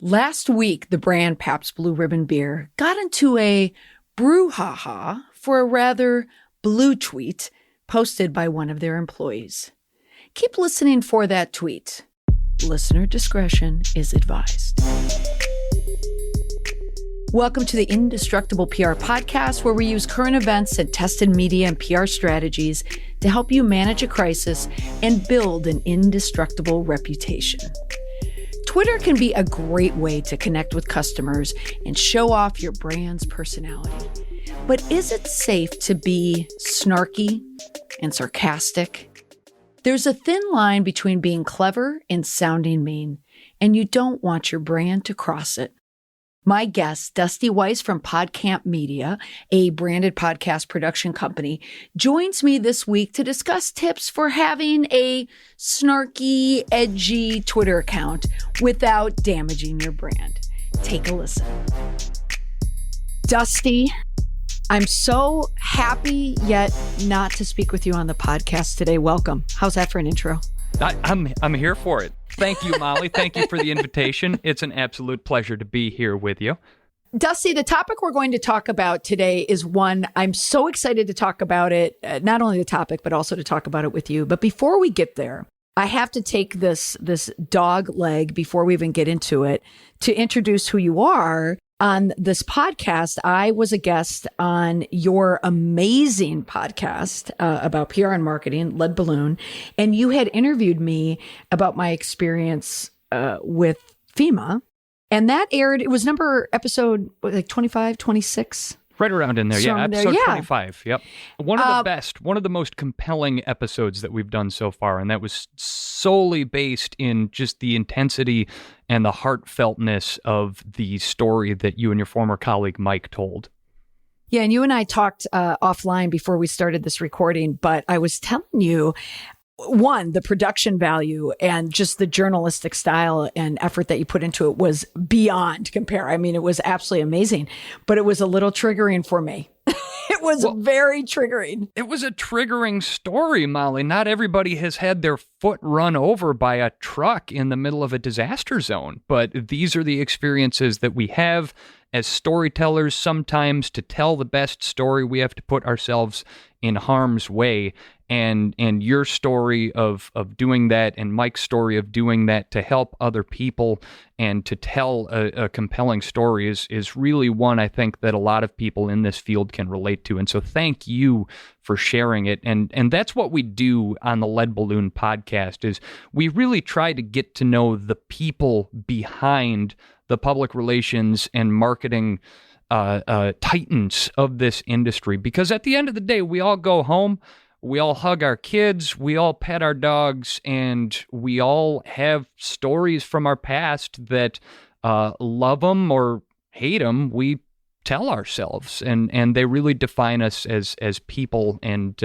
Last week, the brand Pabst Blue Ribbon Beer got into a brouhaha for a rather blue tweet posted by one of their employees. Keep listening for that tweet. Listener discretion is advised. Welcome to the Indestructible PR Podcast, where we use current events and tested media and PR strategies to help you manage a crisis and build an indestructible reputation. Twitter can be a great way to connect with customers and show off your brand's personality. But is it safe to be snarky and sarcastic? There's a thin line between being clever and sounding mean, and you don't want your brand to cross it. My guest, Dusty Weis from PodCamp Media, a branded podcast production company, joins me this week to discuss tips for having a snarky, edgy Twitter account without damaging your brand. Take a listen. Dusty, I'm so happy yet not to speak with you on the podcast today. Welcome. How's that for an intro? I'm here for it. Thank you, Molly. Thank you for the invitation. It's an absolute pleasure to be here with you. Dusty, the topic we're going to talk about today is one I'm so excited to talk about it, not only the topic, but also to talk about it with you. But before we get there, I have to take this dog leg before we even get into it to introduce who you are. On this podcast, I was a guest on your amazing podcast about PR and marketing, Lead Balloon, and you had interviewed me about my experience with FEMA, and that aired, it was episode like 25, 26? Right around in there, yeah. Episode 25, yep. One of the best, one of the most compelling episodes that we've done so far, and that was solely based in just the intensity and the heartfeltness of the story that you and your former colleague Mike told. Yeah, and you and I talked offline before we started this recording, but I was telling you, one, the production value and just the journalistic style and effort that you put into it was beyond compare. I mean, it was absolutely amazing, but it was a little triggering for me. It was very triggering. It was a triggering story, Molly. Not everybody has had their foot run over by a truck in the middle of a disaster zone, but these are the experiences that we have as storytellers. Sometimes to tell the best story, we have to put ourselves in harm's way. And your story of doing that and Mike's story of doing that to help other people and to tell a compelling story is really one I think that a lot of people in this field can relate to. And so thank you for sharing it. And that's what we do on the Lead Balloon podcast is we really try to get to know the people behind the public relations and marketing titans of this industry. Because at the end of the day, we all go home, we all hug our kids, we all pet our dogs, and we all have stories from our past that love them or hate them, we tell ourselves, and they really define us as people and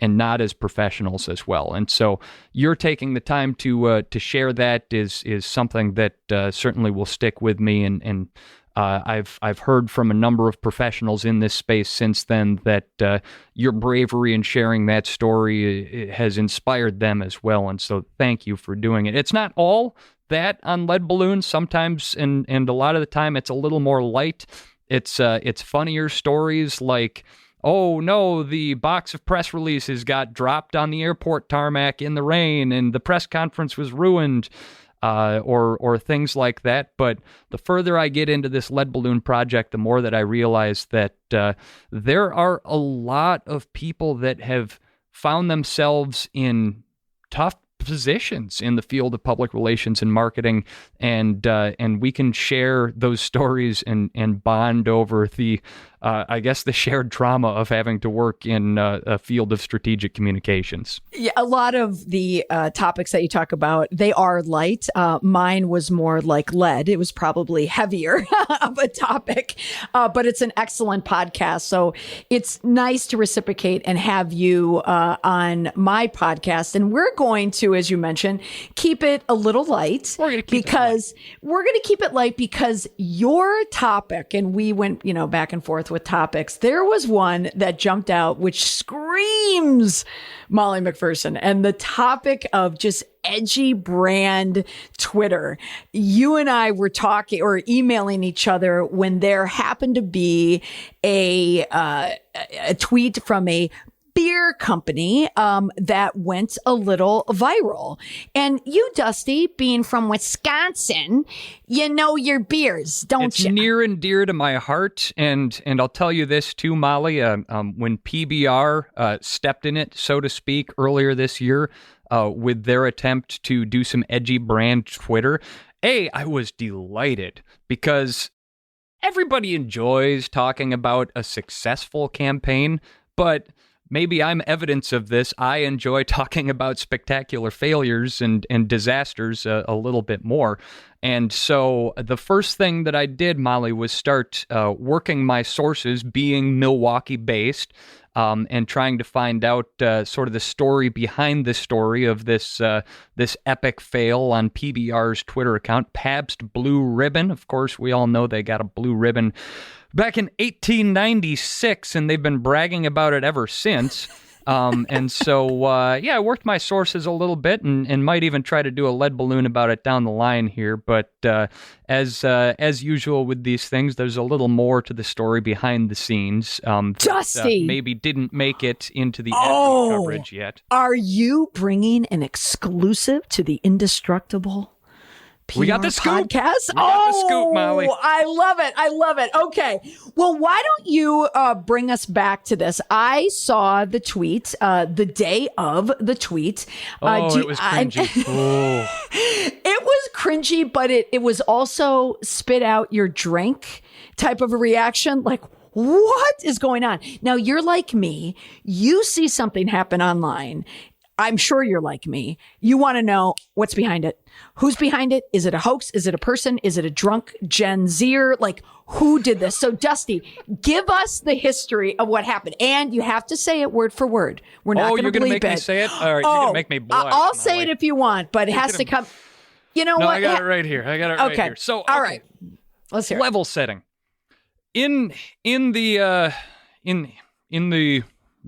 not as professionals as well. And so you're taking the time to share that is something that certainly will stick with me, and I've heard from a number of professionals in this space since then that your bravery in sharing that story has inspired them as well. And so thank you for doing it. It's not all that on Lead Balloon. Sometimes, and a lot of the time, it's a little more light. It's funnier stories like, oh no, the box of press releases got dropped on the airport tarmac in the rain and the press conference was ruined. Or things like that. But the further I get into this Lead Balloon project, the more that I realize that there are a lot of people that have found themselves in tough positions in the field of public relations and marketing, and we can share those stories and bond over the I guess the shared trauma of having to work in a field of strategic communications. Yeah, a lot of the topics that you talk about, they are light. Mine was more like lead. It was probably heavier of a topic, but it's an excellent podcast. So it's nice to reciprocate and have you on my podcast. And we're going to, as you mentioned, keep it a little light. We're going to keep it light because your topic, and we went, back and forth forth with topics. There was one that jumped out, which screams Molly McPherson, and the topic of just edgy brand Twitter. You and I were talking or emailing each other when there happened to be a tweet from a beer company that went a little viral. And you, Dusty, being from Wisconsin, you know your beers, don't you? It's near and dear to my heart. And I'll tell you this too, Molly. When PBR stepped in it, so to speak, earlier this year with their attempt to do some edgy brand Twitter, I was delighted because everybody enjoys talking about a successful campaign, but maybe I'm evidence of this. I enjoy talking about spectacular failures and disasters a little bit more. And so the first thing that I did, Molly, was start working my sources, being Milwaukee-based, and trying to find out sort of the story behind the story of this epic fail on PBR's Twitter account, Pabst Blue Ribbon. Of course, we all know they got a blue ribbon back in 1896, and they've been bragging about it ever since. And so, I worked my sources a little bit and might even try to do a lead balloon about it down the line here. But as usual with these things, there's a little more to the story behind the scenes. Dusty! That, maybe didn't make it into the editing coverage yet. Are you bringing an exclusive to the Indestructible PR we got the scoop. Podcast? We got the scoop, Molly. I love it. Okay. Well, why don't you bring us back to this? I saw the tweet the day of the tweet. It was cringy. It was cringy, but it was also spit out your drink type of a reaction. Like, what is going on? Now, you're like me. You see something happen online. I'm sure you're like me. You want to know what's behind it. Who's behind it? Is it a hoax? Is it a person? Is it a drunk Gen Zer? Like, who did this? So, Dusty, give us the history of what happened. And you have to say it word for word. We're not going to bleep it. You're going to make me say it? All right, you're going to make me blush. I'll say it if you want, but it has to come. You know what? I got it right here. Right here. So, all right. Let's hear it. Level setting. In the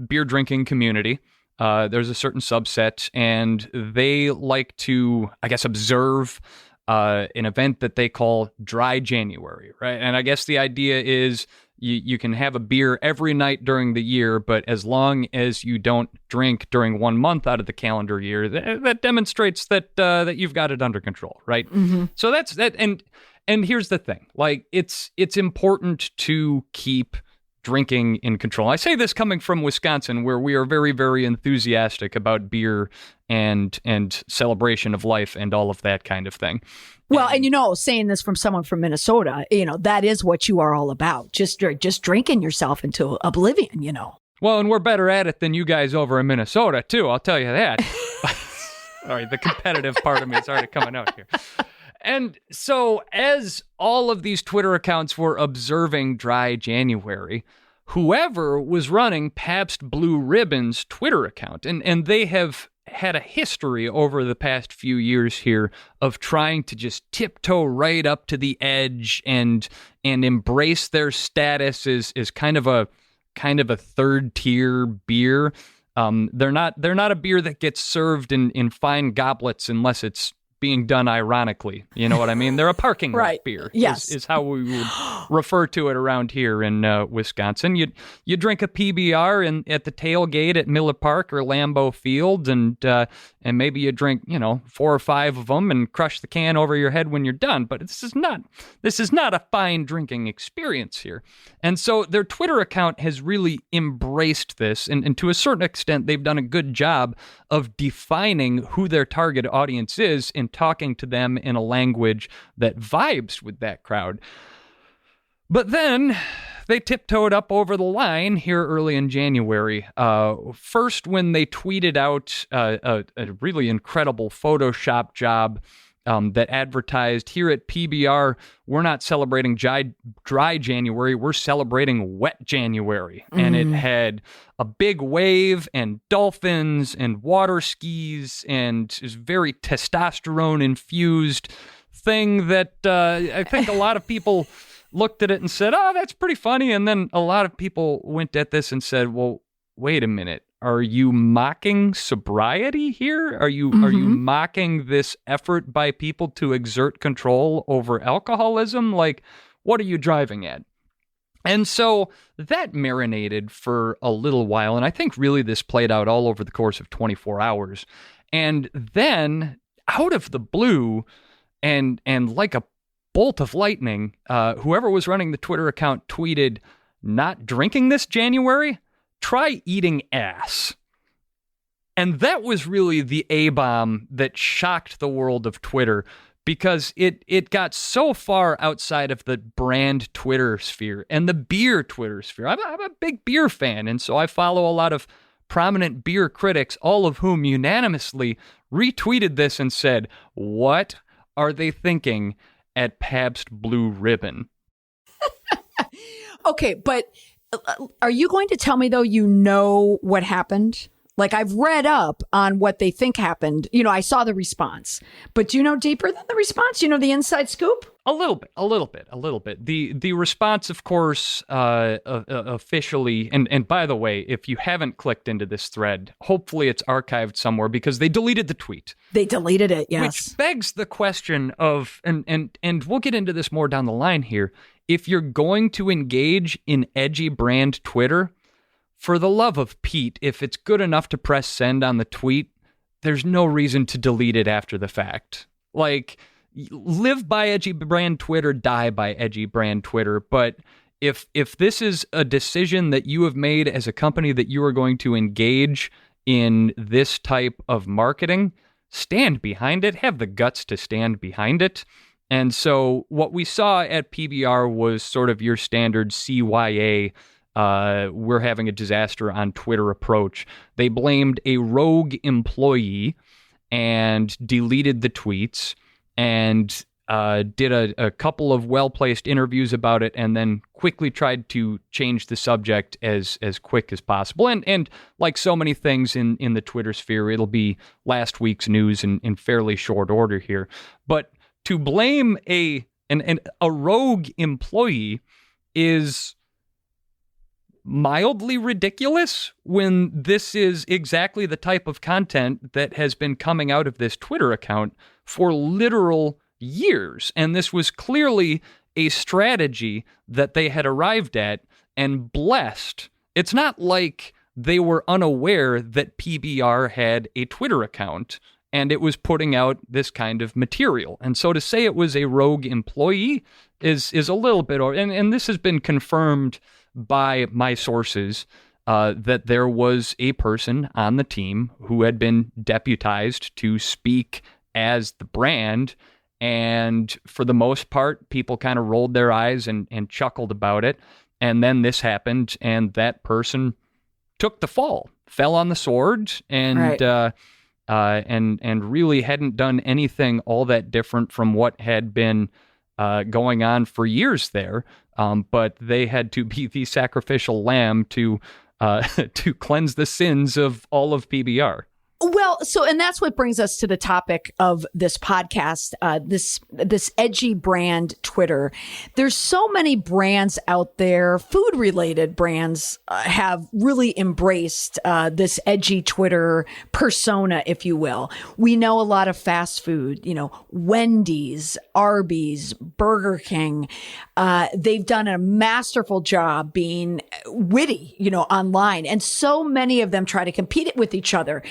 beer drinking community, there's a certain subset, and they like to, I guess, observe an event that they call Dry January, right? And I guess the idea is you can have a beer every night during the year, but as long as you don't drink during 1 month out of the calendar year, that demonstrates that you've got it under control, right? Mm-hmm. So that's that. And here's the thing, like it's important to keep drinking in control. I say this coming from Wisconsin, where we are very, very enthusiastic about beer and celebration of life and all of that kind of thing. Well, and saying this from someone from Minnesota, that is what you are all about. Just drinking yourself into oblivion, Well, and we're better at it than you guys over in Minnesota, too. I'll tell you that. All right, the competitive part of me is already coming out here. And so as all of these Twitter accounts were observing Dry January, whoever was running Pabst Blue Ribbon's Twitter account, and they have had a history over the past few years here of trying to just tiptoe right up to the edge and embrace their status as kind of a third tier beer. They're not a beer that gets served in fine goblets unless it's being done ironically. You know what I mean? They're a parking lot beer. Yes. Is how we would refer to it around here in Wisconsin. You drink a PBR at the tailgate at Miller Park or Lambeau Field, and maybe you drink 4 or 5 of them and crush the can over your head when you're done. But this is not a fine drinking experience here. And so their Twitter account has really embraced this, and to a certain extent, they've done a good job of defining who their target audience is and talking to them in a language that vibes with that crowd. But then they tiptoed up over the line here early in January. First, when they tweeted out a really incredible Photoshop job that advertised, here at PBR, we're not celebrating dry January, we're celebrating wet January. Mm. And it had a big wave and dolphins and water skis and is very testosterone infused thing that I think a lot of people looked at it and said, oh, that's pretty funny. And then a lot of people went at this and said, well, wait a minute. Are you mocking sobriety here? Are you mocking this effort by people to exert control over alcoholism? Like, what are you driving at? And so that marinated for a little while. And I think really this played out all over the course of 24 hours. And then out of the blue and like a bolt of lightning, whoever was running the Twitter account tweeted, "Not drinking this January? Try eating ass." And that was really the A-bomb that shocked the world of Twitter, because it got so far outside of the brand Twitter sphere and the beer Twitter sphere. I'm a big beer fan, and so I follow a lot of prominent beer critics, all of whom unanimously retweeted this and said, what are they thinking at Pabst Blue Ribbon? Okay, but are you going to tell me, though, you know what happened? Like, I've read up on what they think happened. You know, I saw the response. But do you know deeper than the response? You know the inside scoop? A little bit. The response, of course, officially, and by the way, if you haven't clicked into this thread, hopefully it's archived somewhere, because they deleted the tweet. They deleted it, yes. Which begs the question of, and we'll get into this more down the line here, if you're going to engage in edgy brand Twitter, for the love of Pete, if it's good enough to press send on the tweet, there's no reason to delete it after the fact. Like, live by edgy brand Twitter, die by edgy brand Twitter. But if this is a decision that you have made as a company that you are going to engage in this type of marketing, stand behind it, have the guts to stand behind it. And so what we saw at PBR was sort of your standard CYA, we're having a disaster on Twitter approach. They blamed a rogue employee and deleted the tweets and did a couple of well-placed interviews about it, and then quickly tried to change the subject as quick as possible. And like so many things in the Twitter sphere, it'll be last week's news in fairly short order here. But to blame a rogue employee is mildly ridiculous when this is exactly the type of content that has been coming out of this Twitter account for literal years. And this was clearly a strategy that they had arrived at and blessed. It's not like they were unaware that PBR had a Twitter account and it was putting out this kind of material. And so to say it was a rogue employee is a little bit, and this has been confirmed by my sources, that there was a person on the team who had been deputized to speak as the brand. And for the most part, people kind of rolled their eyes and chuckled about it. And then this happened, and that person took the fall, fell on the sword, and right. And really hadn't done anything all that different from what had been going on for years there. But they had to be the sacrificial lamb to cleanse the sins of all of PBR. Well, and that's what brings us to the topic of this podcast, this edgy brand Twitter. There's so many brands out there, food-related brands have really embraced this edgy Twitter persona, if you will. We know a lot of fast food, Wendy's, Arby's, Burger King. They've done a masterful job being witty, online. And so many of them try to compete with each other.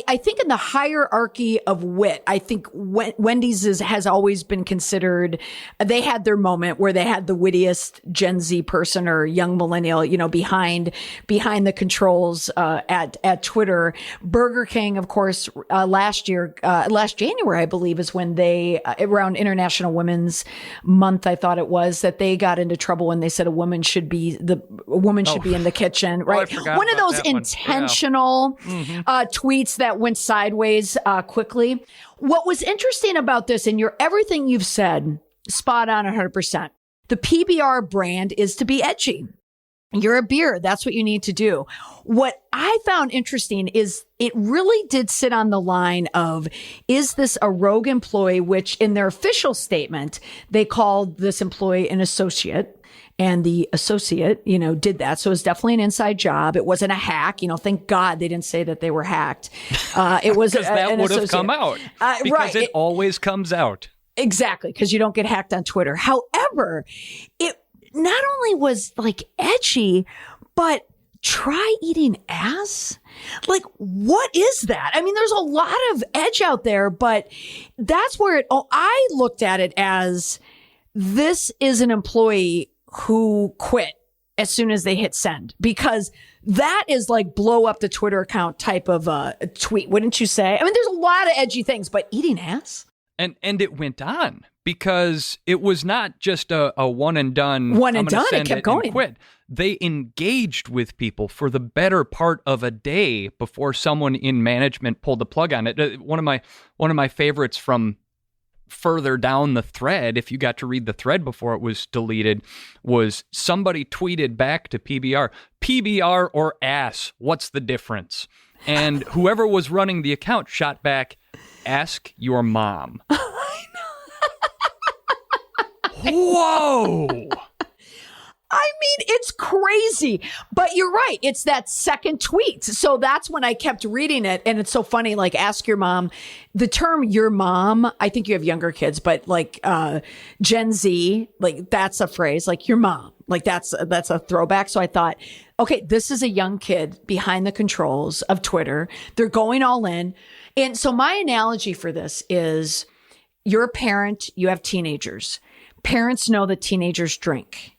I think in the hierarchy of wit, I think Wendy's has always been considered, they had their moment where they had the wittiest Gen Z person or young millennial, behind the controls at Twitter. Burger King, of course, last January, I believe, is when they, around International Women's Month, I thought it was, that they got into trouble when they said a woman should be in the kitchen, right? One of those intentional tweets that went sideways quickly. What was interesting about this, and everything you've said, spot on 100%. The PBR brand is to be edgy. You're a beer. That's what you need to do. What I found interesting is it really did sit on the line of, is this a rogue employee, which in their official statement, they called this employee an associate. And the associate, did that. So it was definitely an inside job. It wasn't a hack. Thank God they didn't say that they were hacked. It was because that would have come out. Because right. It always comes out. Exactly. Because you don't get hacked on Twitter. However, it not only was like edgy, but try eating ass. Like, what is that? I mean, there's a lot of edge out there, but that's where I looked at it as, this is an employee who quit as soon as they hit send, because that is like blow up the Twitter account type of a tweet, wouldn't you say? I mean, there's a lot of edgy things, but eating ass? And it went on, because it was not just a one and done. It kept going. Quit. They engaged with people for the better part of a day before someone in management pulled the plug on it. One of my favorites from further down the thread, if you got to read the thread before it was deleted, was somebody tweeted back to PBR or ass, what's the difference? And whoever was running the account shot back, ask your mom. Whoa! I mean, it's crazy, but you're right. It's that second tweet. So that's when I kept reading it. And it's so funny, like, ask your mom. The term your mom, I think you have younger kids, but like Gen Z, like that's a phrase, like your mom, like that's a throwback. So I thought, okay, this is a young kid behind the controls of Twitter. They're going all in. And so my analogy for this is, you're a parent, you have teenagers. Parents know that teenagers drink,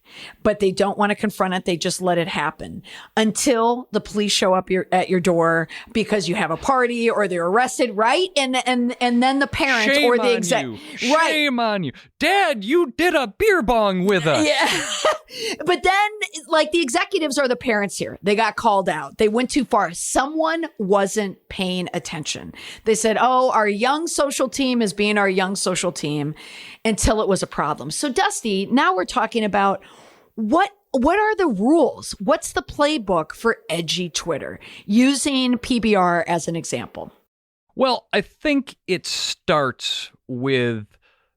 but they don't want to confront it. They just let it happen until the police show up at your door because you have a party or they're arrested, right? And then the parents Shame or the exec, right? Shame on you, Dad! You did a beer bong with us. Yeah, but then like the executives are the parents here. They got called out. They went too far. Someone wasn't paying attention. They said, "Oh, our young social team is being our young social team," until it was a problem. So, Dusty, now we're talking about what are the rules? What's the playbook for edgy Twitter, using PBR as an example? Well, I think it starts with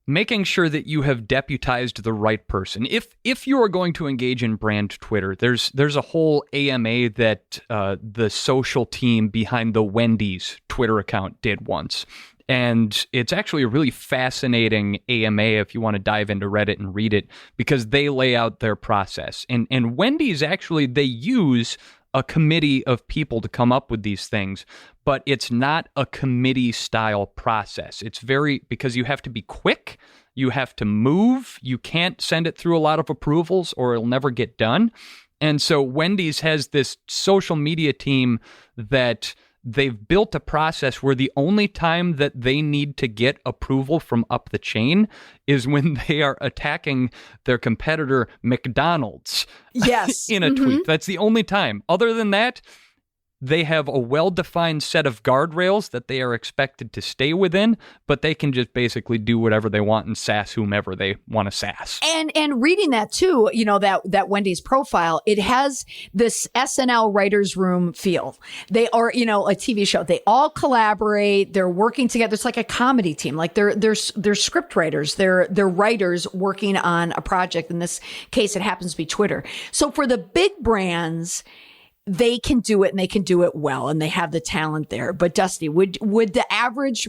making sure that you have deputized the right person. If you are going to engage in brand Twitter, there's a whole AMA that the social team behind the Wendy's Twitter account did once. And it's actually a really fascinating AMA if you want to dive into Reddit and read it, because they lay out their process. And Wendy's actually, they use a committee of people to come up with these things, but it's not a committee style process. It's because you have to be quick, you have to move, you can't send it through a lot of approvals or it'll never get done. And so Wendy's has this social media team that they've built a process where the only time that they need to get approval from up the chain is when they are attacking their competitor McDonald's. Yes. In a tweet. That's the only time. Other than that, they have a well-defined set of guardrails that they are expected to stay within, but they can just basically do whatever they want and sass whomever they want to sass. And reading that too, that Wendy's profile, it has this SNL writers room feel. They are, a TV show. They all collaborate. They're working together. It's like a comedy team. Like they're script writers. They're writers working on a project. In this case, it happens to be Twitter. So for the big brands, they can do it and they can do it well and they have the talent there. But Dusty, would the average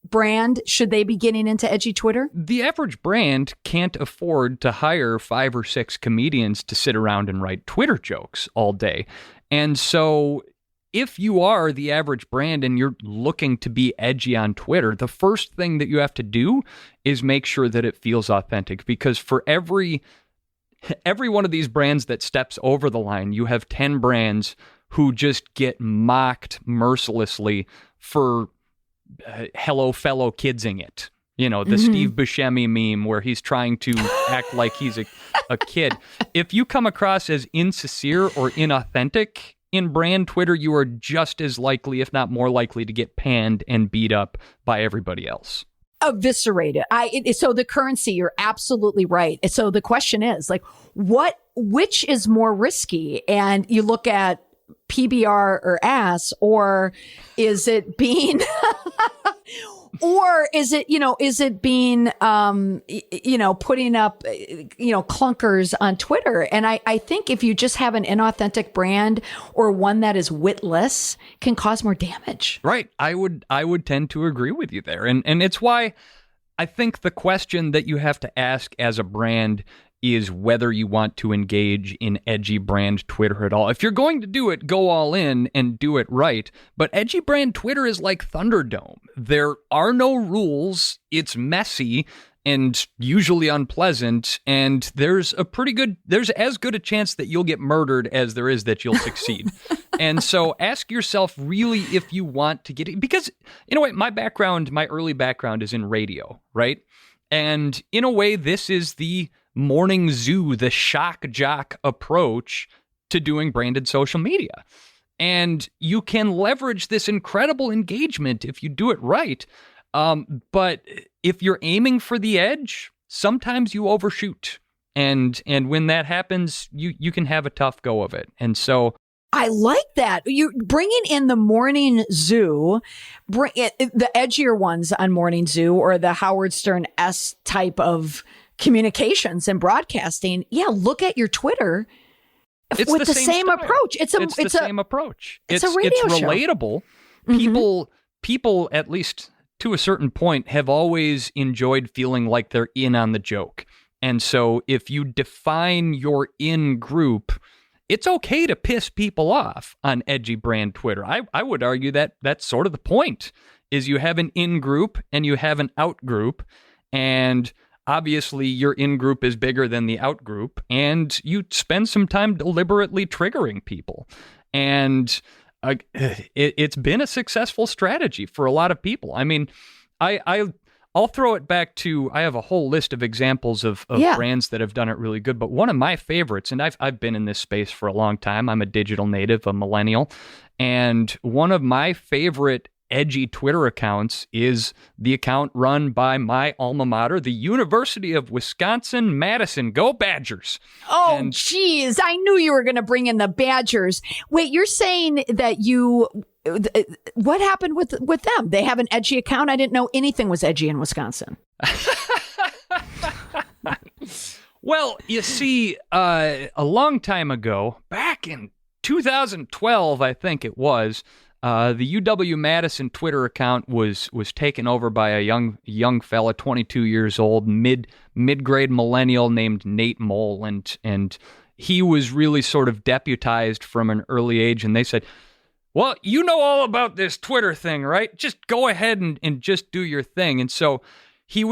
brand, should they be getting into edgy Twitter? The average brand can't afford to hire 5 or 6 comedians to sit around and write Twitter jokes all day. And so if you are the average brand and you're looking to be edgy on Twitter, the first thing that you have to do is make sure that it feels authentic, because for every one of these brands that steps over the line, you have 10 brands who just get mocked mercilessly for hello fellow kidsing it. The Steve Buscemi meme where he's trying to act like he's a kid. If you come across as insincere or inauthentic in brand Twitter, you are just as likely, if not more likely, to get panned and beat up by everybody else. eviscerated. So the currency, you're absolutely right. So the question is like, which is more risky? And you look at PBR or ass, or is it being, or is it being, putting up, clunkers on Twitter? And I think if you just have an inauthentic brand or one that is witless, can cause more damage. Right. I would tend to agree with you there. And it's why I think the question that you have to ask as a brand is whether you want to engage in edgy brand Twitter at all. If you're going to do it, go all in and do it right. But edgy brand Twitter is like Thunderdome. There are no rules. It's messy and usually unpleasant. And there's as good a chance that you'll get murdered as there is that you'll succeed. And so ask yourself really if you want to get it. Because in a way, my early background is in radio, right? And in a way, this is the morning zoo, the shock jock approach to doing branded social media. And you can leverage this incredible engagement if you do it right. But if you're aiming for the edge, sometimes you overshoot. And when that happens, you can have a tough go of it. And so I like that. You're bringing in the morning zoo, the edgier ones on Morning Zoo, or the Howard Stern-esque type of communications and broadcasting. Yeah, look at your Twitter with the same approach. It's the same approach. It's a radio show. Relatable. People, at least to a certain point, have always enjoyed feeling like they're in on the joke. And so if you define your in group, it's okay to piss people off on edgy brand Twitter. I would argue that that's sort of the point, is you have an in group and you have an out group, and obviously your in group is bigger than the out group, and you spend some time deliberately triggering people. And it's been a successful strategy for a lot of people. I mean, I'll throw it back to, I have a whole list of examples of brands that have done it really good, but one of my favorites, and I've been in this space for a long time. I'm a digital native, a millennial, and one of my favorite edgy Twitter accounts is the account run by my alma mater, the University of Wisconsin-Madison. Go Badgers! Oh, geez. I knew you were going to bring in the Badgers. Wait, you're saying that what happened with them? They have an edgy account? I didn't know anything was edgy in Wisconsin. Well, you see, a long time ago, back in 2012, I think it was, the UW-Madison Twitter account was taken over by a young fella, 22 years old, mid-grade millennial named Nate Mole, and he was really sort of deputized from an early age, and they said, well, you know all about this Twitter thing, right? Just go ahead and just do your thing. And so he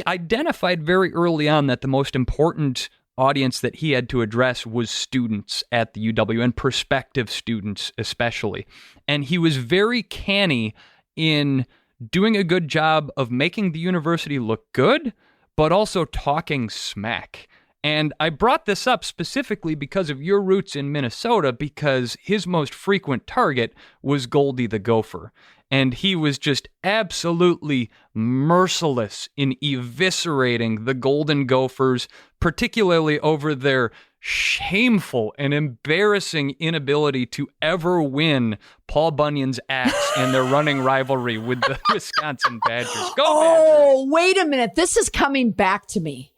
identified very early on that the most important audience that he had to address was students at the UW, and prospective students especially. And he was very canny in doing a good job of making the university look good, but also talking smack. And I brought this up specifically because of your roots in Minnesota, because his most frequent target was Goldie the Gopher. And he was just absolutely merciless in eviscerating the Golden Gophers, particularly over their shameful and embarrassing inability to ever win Paul Bunyan's axe in their running rivalry with the Wisconsin Badgers. Go Oh, Badgers! Wait a minute. This is coming back to me.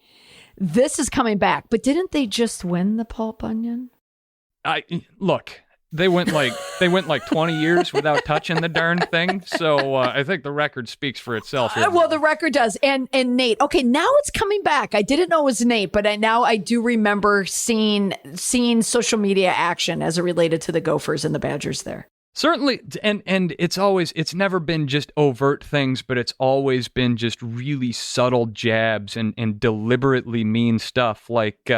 This is coming back. But didn't they just win the Paul Bunyan? Look. They went like 20 years without touching the darn thing. So I think the record speaks for itself here. Well, the record does. And Nate, okay, now it's coming back. I didn't know it was Nate, but now I do remember seeing social media action as it related to the Gophers and the Badgers there. Certainly, and it's never been just overt things, but it's always been just really subtle jabs and deliberately mean stuff, like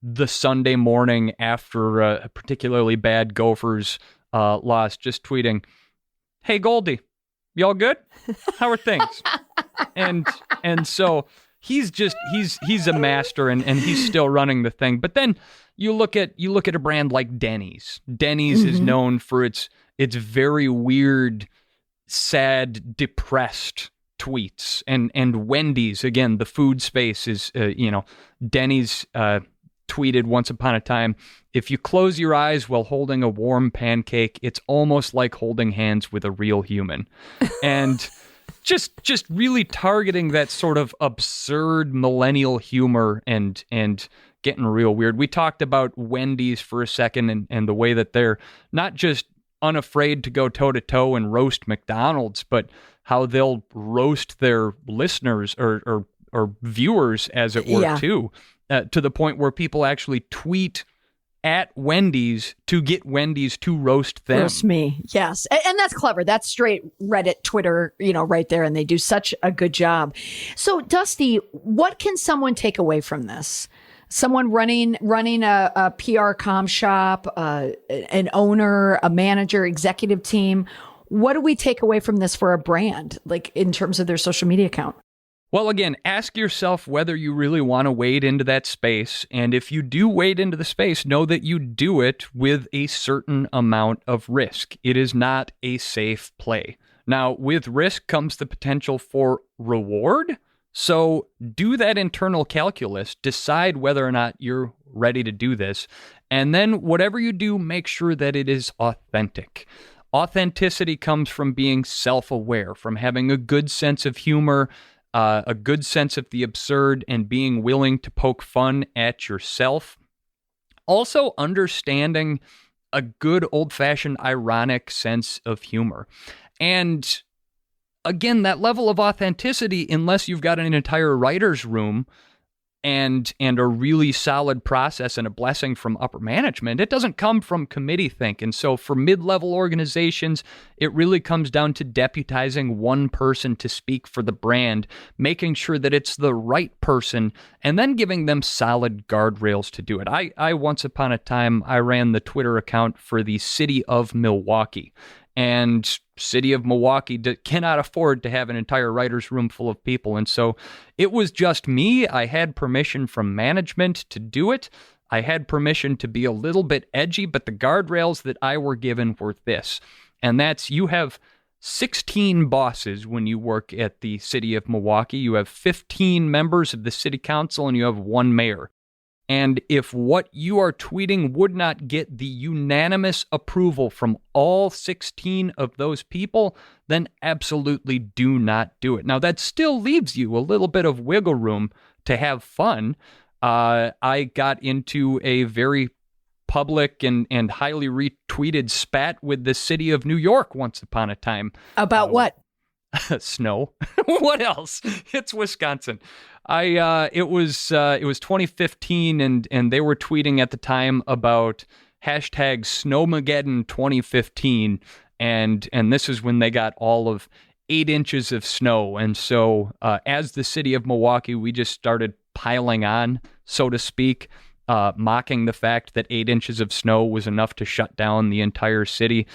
the Sunday morning after a particularly bad Gophers loss, just tweeting, "Hey Goldie, y'all good? How are things?" and so he's a master, and he's still running the thing. But then you look at a brand like Denny's. Denny's is known for its very weird sad, depressed tweets. And Wendy's, again, the food space is, Denny's tweeted once upon a time, if you close your eyes while holding a warm pancake, it's almost like holding hands with a real human. And just really targeting that sort of absurd millennial humor and getting real weird. We talked about Wendy's for a second and the way that they're not just unafraid to go toe-to-toe and roast McDonald's, but how they'll roast their listeners or viewers, as it were, too, to the point where people actually tweet at Wendy's to get Wendy's to roast them. Roast me, yes. And that's clever. That's straight Reddit, Twitter, right there, and they do such a good job. So, Dusty, what can someone take away from this? Someone running a PR comm shop, an owner, a manager, executive team. What do we take away from this for a brand, like in terms of their social media account? Well, again, ask yourself whether you really want to wade into that space. And if you do wade into the space, know that you do it with a certain amount of risk. It is not a safe play. Now, with risk comes the potential for reward. So do that internal calculus, decide whether or not you're ready to do this. And then whatever you do, make sure that it is authentic. Authenticity comes from being self-aware, from having a good sense of humor, a good sense of the absurd, and being willing to poke fun at yourself. Also understanding a good old-fashioned ironic sense of humor. And again, that level of authenticity, unless you've got an entire writer's room and a really solid process and a blessing from upper management, it doesn't come from committee think. And so for mid-level organizations, it really comes down to deputizing one person to speak for the brand, making sure that it's the right person, and then giving them solid guardrails to do it. I once upon a time, I ran the Twitter account for the city of Milwaukee. And city of Milwaukee cannot afford to have an entire writer's room full of people. And so it was just me. I had permission from management to do it. I had permission to be a little bit edgy, but the guardrails that I were given were this. And that's, you have 16 bosses when you work at the city of Milwaukee. You have 15 members of the city council, and you have one mayor. And if what you are tweeting would not get the unanimous approval from all 16 of those people, then absolutely do not do it. Now, that still leaves you a little bit of wiggle room to have fun. I got into a very public and highly retweeted spat with the city of New York once upon a time. About what? Snow. What else? It's Wisconsin. It was 2015, and they were tweeting at the time about hashtag Snowmageddon 2015, and this is when they got all of 8 inches of snow. And so as the city of Milwaukee, we just started piling on, so to speak, mocking the fact that 8 inches of snow was enough to shut down the entire city.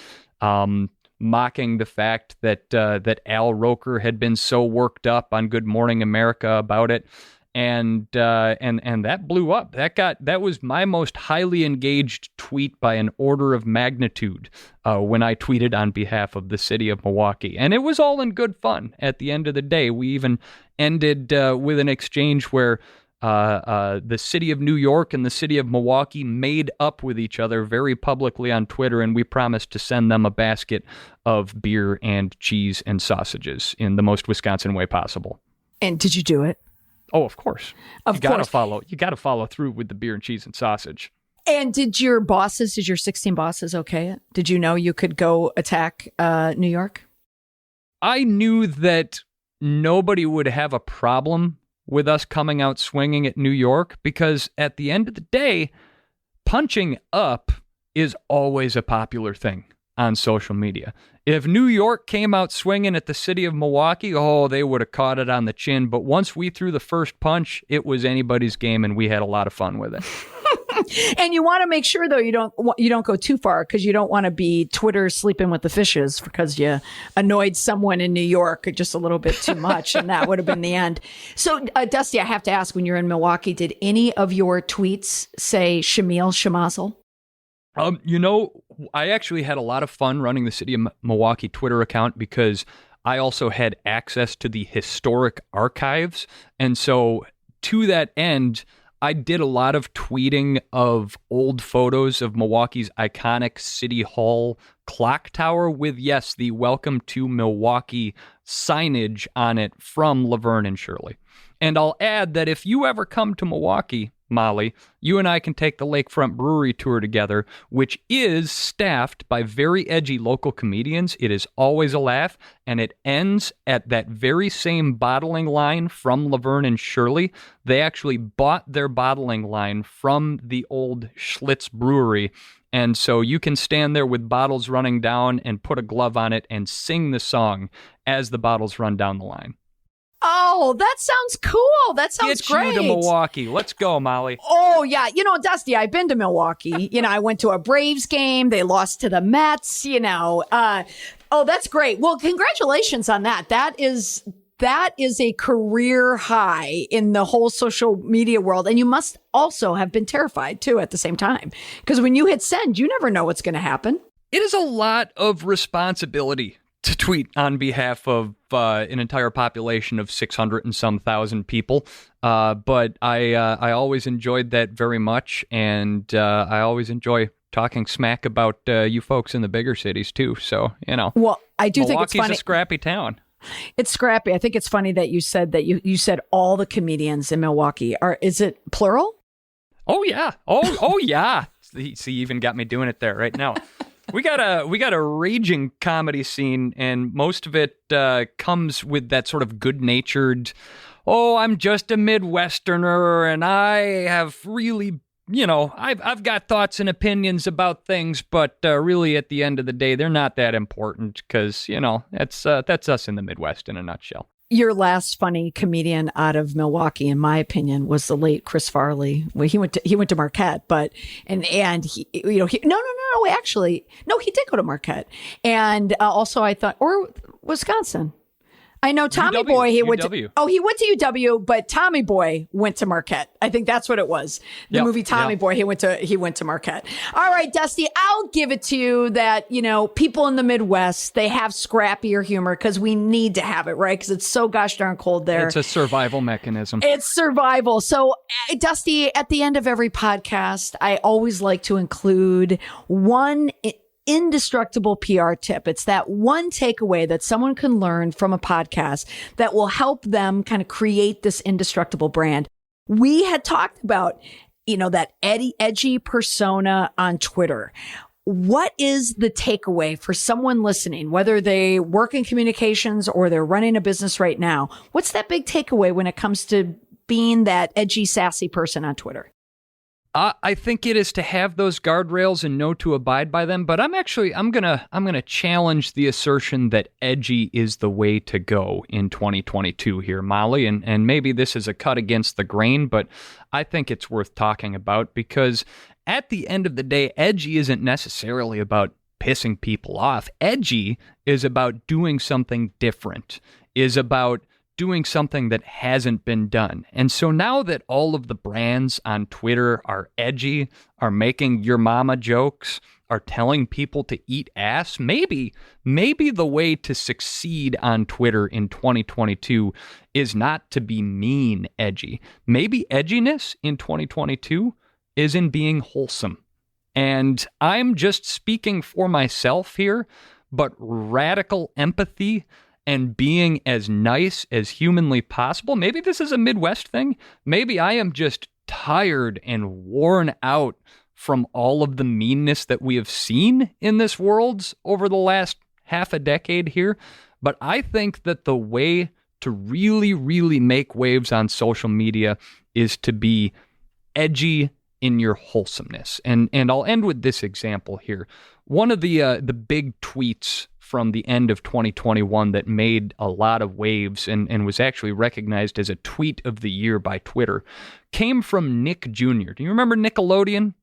Mocking the fact that Al Roker had been so worked up on Good Morning America about it, and that blew up. That was my most highly engaged tweet by an order of magnitude when I tweeted on behalf of the city of Milwaukee, and it was all in good fun. At the end of the day, we even ended with an exchange where the city of New York and the city of Milwaukee made up with each other very publicly on Twitter, and we promised to send them a basket of beer and cheese and sausages in the most Wisconsin way possible. And did you do it? Oh, of course. You gotta follow through with the beer and cheese and sausage. And did your 16 bosses okay it? Did you know you could go attack New York? I knew that nobody would have a problem with us coming out swinging at New York, because at the end of the day, punching up is always a popular thing on social media. If New York came out swinging at the city of Milwaukee, they would have caught it on the chin. But once we threw the first punch, it was anybody's game, and we had a lot of fun with it. And you want to make sure, though, you don't go too far, because you don't want to be Twitter sleeping with the fishes because you annoyed someone in New York just a little bit too much, and that would have been the end. So, Dusty, I have to ask, when you're in Milwaukee, did any of your tweets say Shamil Shamazel? I actually had a lot of fun running the City of Milwaukee Twitter account because I also had access to the historic archives. And so to that end, I did a lot of tweeting of old photos of Milwaukee's iconic City Hall clock tower with, yes, the Welcome to Milwaukee signage on it from Laverne and Shirley. And I'll add that if you ever come to Milwaukee, Molly, you and I can take the Lakefront Brewery tour together, which is staffed by very edgy local comedians. It is always a laugh, and it ends at that very same bottling line from Laverne and Shirley. They actually bought their bottling line from the old Schlitz Brewery, and so you can stand there with bottles running down and put a glove on it and sing the song as the bottles run down the line. Oh, that sounds cool. That sounds Get great. you to Milwaukee. Let's go, Molly. Oh, yeah. Dusty, I've been to Milwaukee. I went to a Braves game. They lost to the Mets, Oh, that's great. Well, congratulations on that. That is a career high in the whole social media world. And you must also have been terrified, too, at the same time. Because when you hit send, you never know what's going to happen. It is a lot of responsibility to tweet on behalf of an entire population of 600 and some thousand people. But I always enjoyed that very much. And I always enjoy talking smack about you folks in the bigger cities, too. So, Well, I do think it's funny. Milwaukee's a scrappy town. It's scrappy. I think it's funny that you said that you said all the comedians in Milwaukee is it plural? Oh, yeah. Oh, yeah. See, you even got me doing it there right now. We got a raging comedy scene, and most of it comes with that sort of good-natured, I'm just a Midwesterner, and I have really, I've got thoughts and opinions about things, but really at the end of the day, they're not that important because, that's us in the Midwest in a nutshell. Your last funny comedian out of Milwaukee, in my opinion, was the late Chris Farley. Well, he went to Marquette, but he actually he did go to Marquette, and also I thought or Wisconsin. I know Tommy UW, Boy. He went to UW. UW, but Tommy Boy went to Marquette. I think that's what it was. The movie Tommy Boy. He went to Marquette. All right, Dusty, I'll give it to you that people in the Midwest, they have scrappier humor because we need to have it, right? Because it's so gosh darn cold there. It's a survival mechanism. It's survival. So, Dusty, at the end of every podcast, I always like to include one indestructible PR tip. It's that one takeaway that someone can learn from a podcast that will help them kind of create this indestructible brand. We had talked about, that edgy persona on Twitter. What is the takeaway for someone listening, whether they work in communications or they're running a business right now? What's that big takeaway when it comes to being that edgy, sassy person on Twitter? I think it is to have those guardrails and know to abide by them. But I'm gonna challenge the assertion that edgy is the way to go in 2022 here, Molly. And maybe this is a cut against the grain, but I think it's worth talking about because at the end of the day, edgy isn't necessarily about pissing people off. Edgy is about doing something different, is about doing something that hasn't been done. And so now that all of the brands on Twitter are edgy, are making your mama jokes, are telling people to eat ass, maybe the way to succeed on Twitter in 2022 is not to be mean edgy. Maybe edginess in 2022 is in being wholesome. And I'm just speaking for myself here, but radical empathy and being as nice as humanly possible. Maybe this is a Midwest thing. Maybe I am just tired and worn out from all of the meanness that we have seen in this world over the last half a decade here. But I think that the way to really, really make waves on social media is to be edgy in your wholesomeness. And I'll end with this example here. One of the big tweets from the end of 2021 that made a lot of waves and was actually recognized as a tweet of the year by Twitter came from Nick Jr. Do you remember Nickelodeon?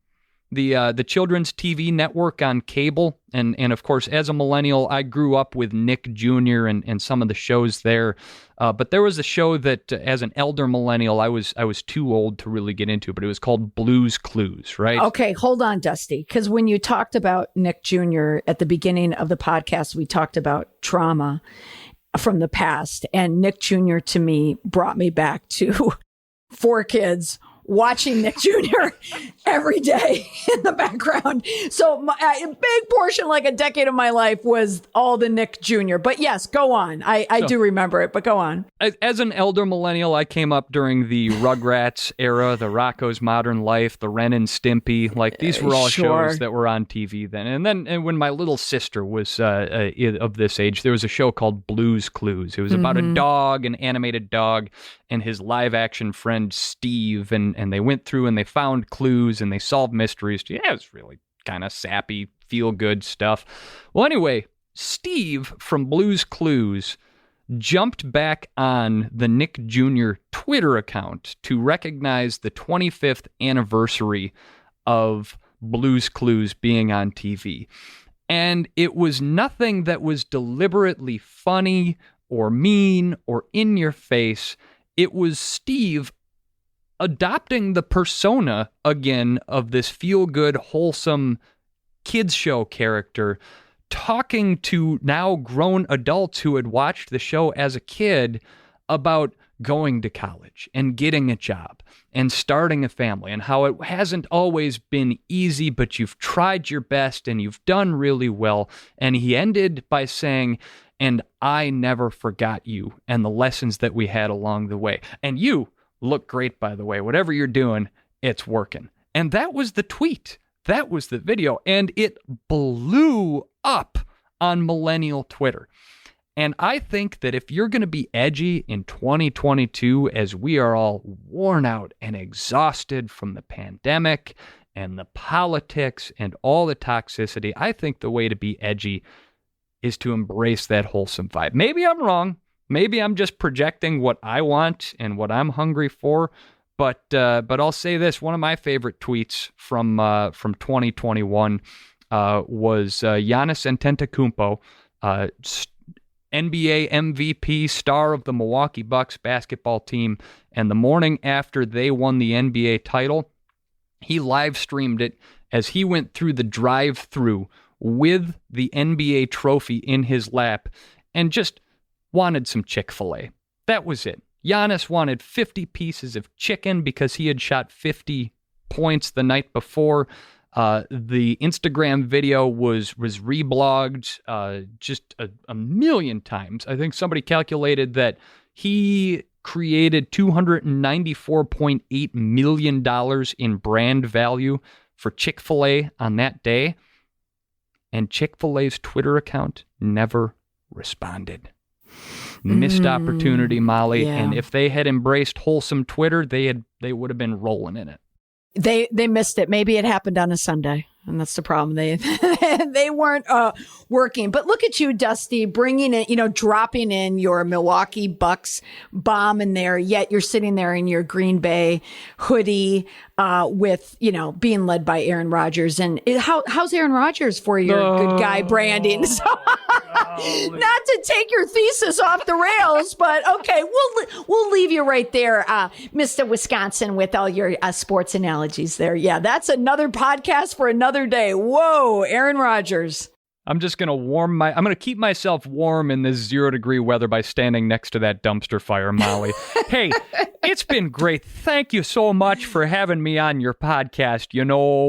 the children's TV network on cable. And of course, as a millennial, I grew up with Nick Jr. and some of the shows there. But there was a show that, as an elder millennial, I was too old to really get into, but it was called Blue's Clues, right? Okay, hold on, Dusty, because when you talked about Nick Jr. at the beginning of the podcast, we talked about trauma from the past, and Nick Jr. to me brought me back to 4 kids watching Nick Jr. every day in the background. So a big portion, like a decade of my life, was all the Nick Jr. But yes, go on. I do remember it, but go on. As an elder millennial, I came up during the Rugrats era, the Rocko's Modern Life, the Ren and Stimpy. Like, these were all shows that were on TV then. And when my little sister was of this age, there was a show called Blue's Clues. It was about a dog, an animated dog, and his live-action friend Steve, and they went through and they found clues and they solved mysteries. Yeah, it was really kind of sappy, feel-good stuff. Well, anyway, Steve from Blue's Clues jumped back on the Nick Jr. Twitter account to recognize the 25th anniversary of Blue's Clues being on TV. And it was nothing that was deliberately funny or mean or in your face. It was Steve adopting the persona again of this feel-good, wholesome kids show character, talking to now grown adults who had watched the show as a kid about going to college and getting a job and starting a family, and how it hasn't always been easy, but you've tried your best and you've done really well. And he ended by saying, "And I never forgot you and the lessons that we had along the way. And you look great, by the way. Whatever you're doing, it's working." And that was the tweet. That was the video. And it blew up on millennial Twitter. And I think that if you're going to be edgy in 2022, as we are all worn out and exhausted from the pandemic and the politics and all the toxicity, I think the way to be edgy is to embrace that wholesome vibe. Maybe I'm wrong. Maybe I'm just projecting what I want and what I'm hungry for. But I'll say this: one of my favorite tweets from 2021 was Giannis Antetokounmpo, NBA MVP, star of the Milwaukee Bucks basketball team, and the morning after they won the NBA title, he live streamed it as he went through the drive-thru with the NBA trophy in his lap and just wanted some Chick-fil-A. That was it. Giannis wanted 50 pieces of chicken because he had shot 50 points the night before. The Instagram video was reblogged just a million times. I think somebody calculated that he created $294.8 million in brand value for Chick-fil-A on that day. And Chick-fil-A's Twitter account never responded. Missed opportunity, Molly. Yeah. And if they had embraced wholesome Twitter, they would have been rolling in it. They missed it. Maybe it happened on a Sunday, and that's the problem. They weren't working. But look at you, Dusty, bringing in, dropping in your Milwaukee Bucks bomb in there. Yet you're sitting there in your Green Bay hoodie with, being led by Aaron Rodgers. And how's Aaron Rodgers for your good guy branding? So, not to take your thesis off the rails, but okay, we'll leave you right there, Mr. Wisconsin, with all your sports analogies there. Yeah, that's another podcast for another day. Whoa, Aaron Rodgers. I'm just going to I'm going to keep myself warm in this 0-degree weather by standing next to that dumpster fire, Molly. Hey, it's been great. Thank you so much for having me on your podcast.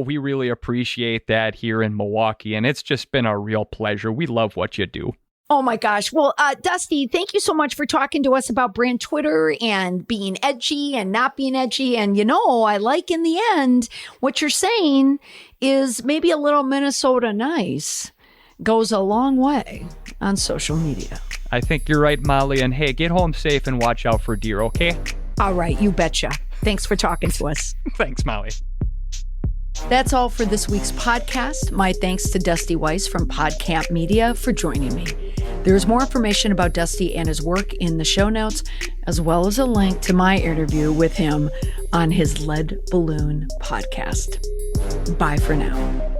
We really appreciate that here in Milwaukee, and it's just been a real pleasure. We love what you do. Oh my gosh. Well, Dusty, thank you so much for talking to us about brand Twitter and being edgy and not being edgy. And, I like in the end, what you're saying is maybe a little Minnesota nice goes a long way on social media. I think you're right, Molly. And hey, get home safe and watch out for deer, okay? All right, you betcha. Thanks for talking to us. Thanks, Molly. That's all for this week's podcast. My thanks to Dusty Weis from PodCamp Media for joining me. There's more information about Dusty and his work in the show notes, as well as a link to my interview with him on his Lead Balloon podcast. Bye for now.